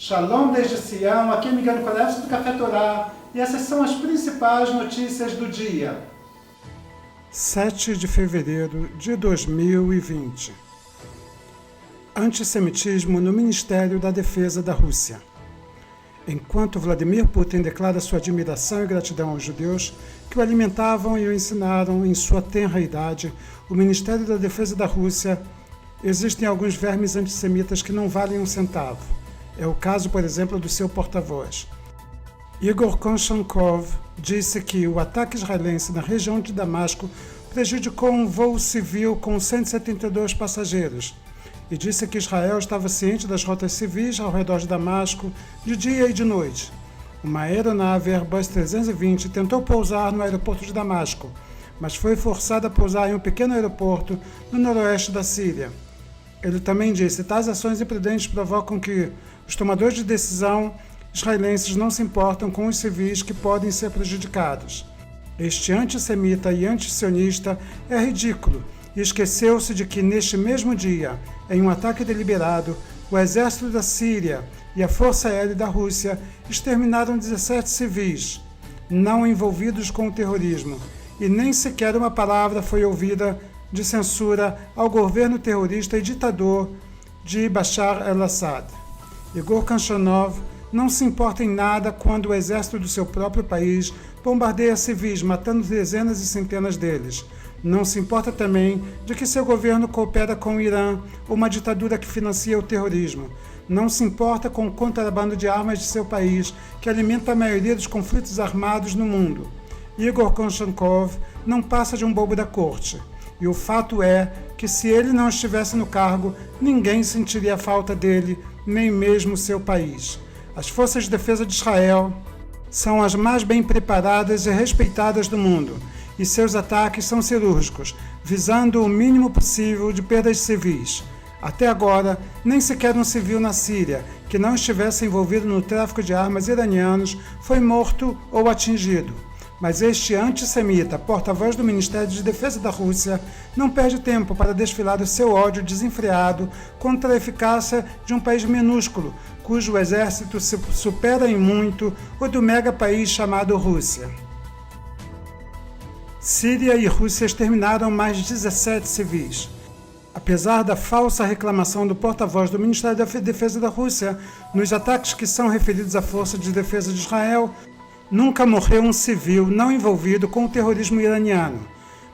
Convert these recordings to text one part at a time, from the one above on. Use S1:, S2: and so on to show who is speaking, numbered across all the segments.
S1: Shalom desde Sião, aqui é Miguel Nicolás do Café Torá, e essas são as principais notícias do dia. 7 de fevereiro de 2020. Antissemitismo no Ministério da Defesa da Rússia. Enquanto Vladimir Putin declara sua admiração e gratidão aos judeus que o alimentavam e o ensinaram em sua tenra idade, o Ministério da Defesa da Rússia, existem alguns vermes antissemitas que não valem um centavo. É o caso, por exemplo, do seu porta-voz. Igor Konchankov disse que o ataque israelense na região de Damasco prejudicou um voo civil com 172 passageiros e disse que Israel estava ciente das rotas civis ao redor de Damasco de dia e de noite. Uma aeronave Airbus 320 tentou pousar no aeroporto de Damasco, mas foi forçada a pousar em um pequeno aeroporto no noroeste da Síria. Ele também disse que tais ações imprudentes provocam que os tomadores de decisão israelenses não se importam com os civis que podem ser prejudicados. Este antissemita e antissionista é ridículo e esqueceu-se de que neste mesmo dia, em um ataque deliberado, o exército da Síria e a Força Aérea da Rússia exterminaram 17 civis, não envolvidos com o terrorismo, e nem sequer uma palavra foi ouvida de censura ao governo terrorista e ditador de Bashar al-Assad. Igor Konchankov não se importa em nada quando o exército do seu próprio país bombardeia civis, matando dezenas e centenas deles. Não se importa também de que seu governo coopera com o Irã, uma ditadura que financia o terrorismo. Não se importa com o contrabando de armas de seu país, que alimenta a maioria dos conflitos armados no mundo. Igor Konchankov não passa de um bobo da corte. E o fato é que se ele não estivesse no cargo, ninguém sentiria a falta dele, nem mesmo seu país. As forças de defesa de Israel são as mais bem preparadas e respeitadas do mundo, e seus ataques são cirúrgicos, visando o mínimo possível de perdas civis. Até agora, nem sequer um civil na Síria, que não estivesse envolvido no tráfico de armas iranianos, foi morto ou atingido. Mas este antissemita, porta-voz do Ministério de Defesa da Rússia, não perde tempo para desfilar o seu ódio desenfreado contra a eficácia de um país minúsculo, cujo exército supera em muito o do mega-país chamado Rússia. Síria e Rússia exterminaram mais 17 civis. Apesar da falsa reclamação do porta-voz do Ministério da Defesa da Rússia, nos ataques que são referidos à Força de Defesa de Israel, nunca morreu um civil não envolvido com o terrorismo iraniano.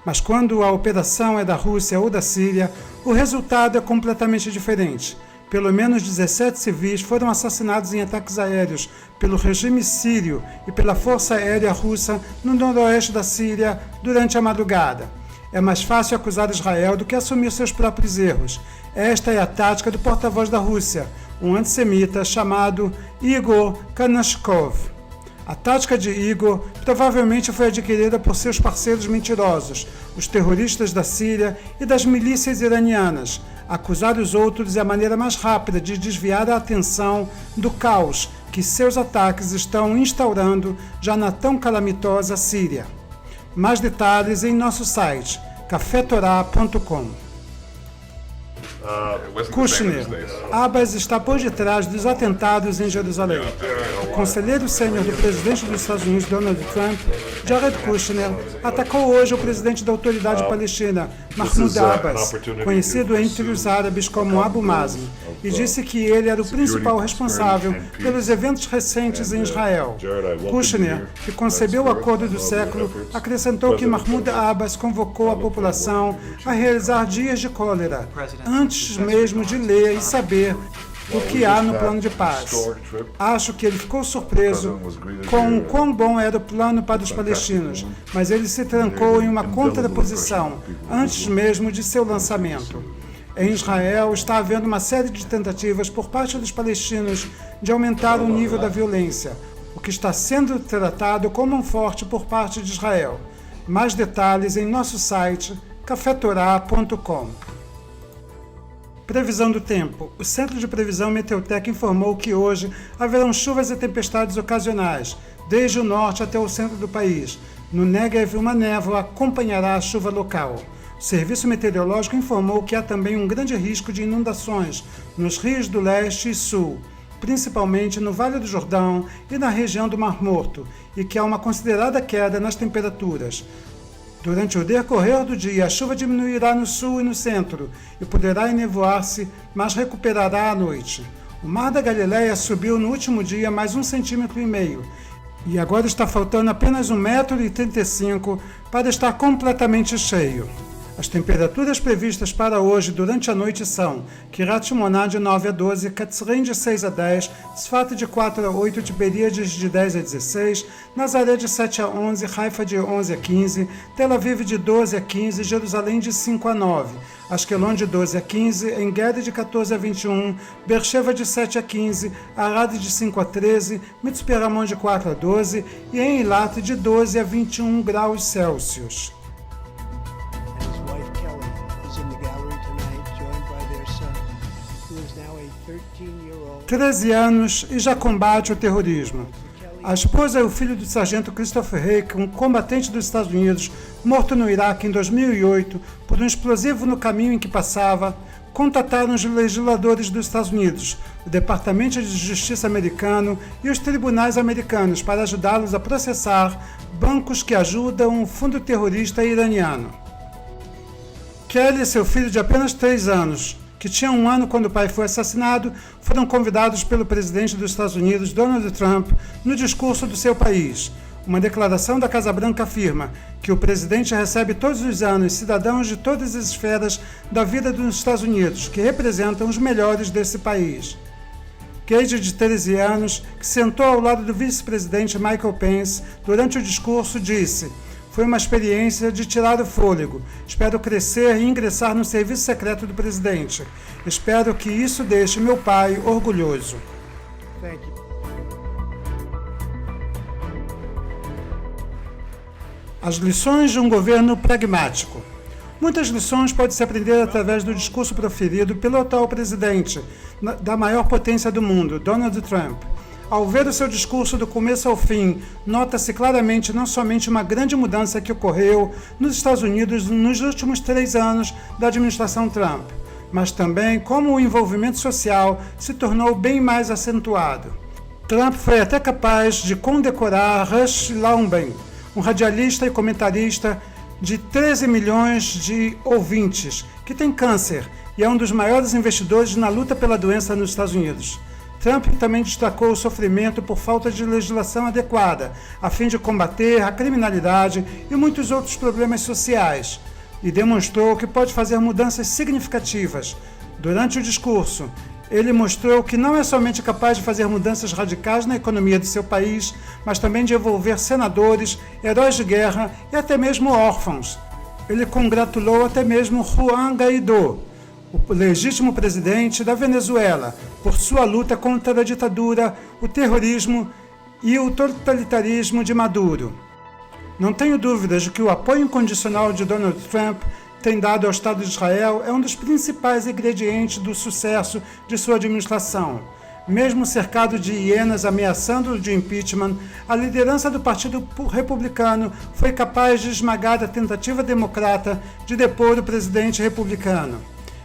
S1: Mas quando a operação é da Rússia ou da Síria, o resultado é completamente diferente. Pelo menos 17 civis foram assassinados em ataques aéreos pelo regime sírio e pela Força Aérea Russa no noroeste da Síria durante a madrugada. É mais fácil acusar Israel do que assumir seus próprios erros. Esta é a tática do porta-voz da Rússia, um antissemita chamado Igor Konchankov. A tática de Igor provavelmente foi adquirida por seus parceiros mentirosos, os terroristas da Síria e das milícias iranianas. Acusar os outros é a maneira mais rápida de desviar a atenção do caos que seus ataques estão instaurando já na tão calamitosa Síria. Mais detalhes em nosso site, cafetorá.com. Kushner, Abbas está por detrás dos atentados em Jerusalém. O conselheiro sênior do presidente dos Estados Unidos, Donald Trump, Jared Kushner, atacou hoje o presidente da autoridade palestina, Mahmoud Abbas, conhecido entre os árabes como Abu Mazen, e disse que ele era o principal responsável pelos eventos recentes em Israel. Kushner, que concebeu o acordo do século, acrescentou que Mahmoud Abbas convocou a população a realizar dias de cólera, antes mesmo de ler e saber o que há no plano de paz. Acho que ele ficou surpreso com o quão bom era o plano para os palestinos, mas ele se trancou em uma contraposição antes mesmo de seu lançamento. Em Israel está havendo uma série de tentativas por parte dos palestinos de aumentar o nível da violência, o que está sendo tratado como um forte por parte de Israel. Mais detalhes em nosso site cafetorá.com. Previsão do tempo. O Centro de Previsão Meteotec informou que hoje haverão chuvas e tempestades ocasionais, desde o norte até o centro do país. No Negev, uma névoa acompanhará a chuva local. O Serviço Meteorológico informou que há também um grande risco de inundações nos rios do leste e sul. principalmente no Vale do Jordão e na região do Mar Morto, e que há uma considerada queda nas temperaturas. Durante o decorrer do dia, a chuva diminuirá no sul e no centro e poderá enevoar-se, mas recuperará à noite. O Mar da Galileia subiu no último dia mais 1,5 cm e agora está faltando apenas 1,35 m para estar completamente cheio. As temperaturas previstas para hoje durante a noite são Kiryat Shmona de 9 a 12, Katzrim de 6 a 10, Tzfat de 4 a 8, Tiberíades de 10 a 16, Nazaré de 7 a 11, Haifa de 11 a 15, Tel Aviv de 12 a 15, Jerusalém de 5 a 9, Ashkelon de 12 a 15, En-Gedi de 14 a 21, Beersheva de 7 a 15, Arad de 5 a 13, Mitzpe Ramon de 4 a 12 e em Eilat de 12 a 21 graus Celsius. 13 anos e já combate o terrorismo. A esposa e o filho do sargento Christopher Hake, um combatente dos Estados Unidos, morto no Iraque em 2008 por um explosivo no caminho em que passava, contataram os legisladores dos Estados Unidos, o Departamento de Justiça americano e os tribunais americanos para ajudá-los a processar bancos que ajudam o fundo terrorista iraniano. Kelly e seu filho de apenas 3 anos, que tinha 1 ano quando o pai foi assassinado, foram convidados pelo presidente dos Estados Unidos, Donald Trump, no discurso do seu país. Uma declaração da Casa Branca afirma que o presidente recebe todos os anos cidadãos de todas as esferas da vida dos Estados Unidos, que representam os melhores desse país. Cage, de 13 anos, que sentou ao lado do vice-presidente Michael Pence durante o discurso, disse: "Foi uma experiência de tirar o fôlego. Espero crescer e ingressar no serviço secreto do presidente. Espero que isso deixe meu pai orgulhoso." As lições de um governo pragmático. Muitas lições podem se aprender através do discurso proferido pelo atual presidente da maior potência do mundo, Donald Trump. Ao ver o seu discurso do começo ao fim, nota-se claramente não somente uma grande mudança que ocorreu nos Estados Unidos nos últimos 3 anos da administração Trump, mas também como o envolvimento social se tornou bem mais acentuado. Trump foi até capaz de condecorar Rush Limbaugh, um radialista e comentarista de 13 milhões de ouvintes, que tem câncer e é um dos maiores investidores na luta pela doença nos Estados Unidos. Trump também destacou o sofrimento por falta de legislação adequada, a fim de combater a criminalidade e muitos outros problemas sociais, e demonstrou que pode fazer mudanças significativas. Durante o discurso, ele mostrou que não é somente capaz de fazer mudanças radicais na economia do seu país, mas também de envolver senadores, heróis de guerra e até mesmo órfãos. Ele congratulou até mesmo Juan Guaidó, o legítimo presidente da Venezuela, por sua luta contra a ditadura, o terrorismo e o totalitarismo de Maduro. Não tenho dúvidas de que o apoio incondicional de Donald Trump tem dado ao Estado de Israel é um dos principais ingredientes do sucesso de sua administração. Mesmo cercado de hienas ameaçando-o de impeachment, a liderança do Partido Republicano foi capaz de esmagar a tentativa democrata de depor o presidente republicano.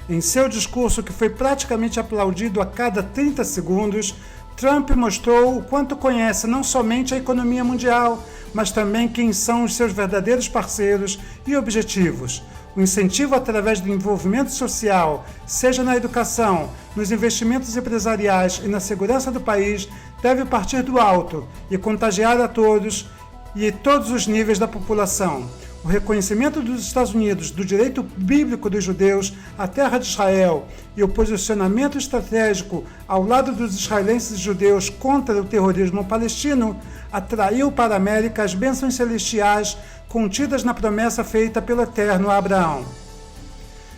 S1: Em seu discurso, que foi praticamente aplaudido a cada 30 segundos, Trump mostrou o quanto conhece não somente a economia mundial, mas também quem são os seus verdadeiros parceiros e objetivos. O incentivo através do envolvimento social, seja na educação, nos investimentos empresariais e na segurança do país, deve partir do alto e contagiar a todos e todos os níveis da população. O reconhecimento dos Estados Unidos do direito bíblico dos judeus à terra de Israel e o posicionamento estratégico ao lado dos israelenses judeus contra o terrorismo palestino atraiu para a América as bênçãos celestiais contidas na promessa feita pelo Eterno a Abraão.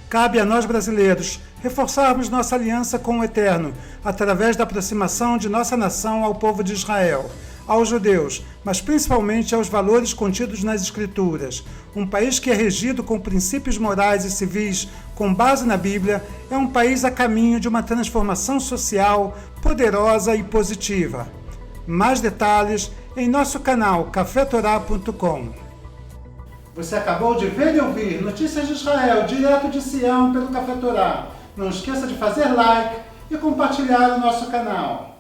S1: Cabe a nós brasileiros reforçarmos nossa aliança com o Eterno através da aproximação de nossa nação ao povo de Israel, aos judeus, mas principalmente aos valores contidos nas Escrituras. Um país que é regido com princípios morais e civis com base na Bíblia é um país a caminho de uma transformação social poderosa e positiva. Mais detalhes em nosso canal cafetorá.com. Você acabou de ver e ouvir Notícias de Israel, direto de Sião pelo Café Torá. Não esqueça de fazer like e compartilhar o nosso canal.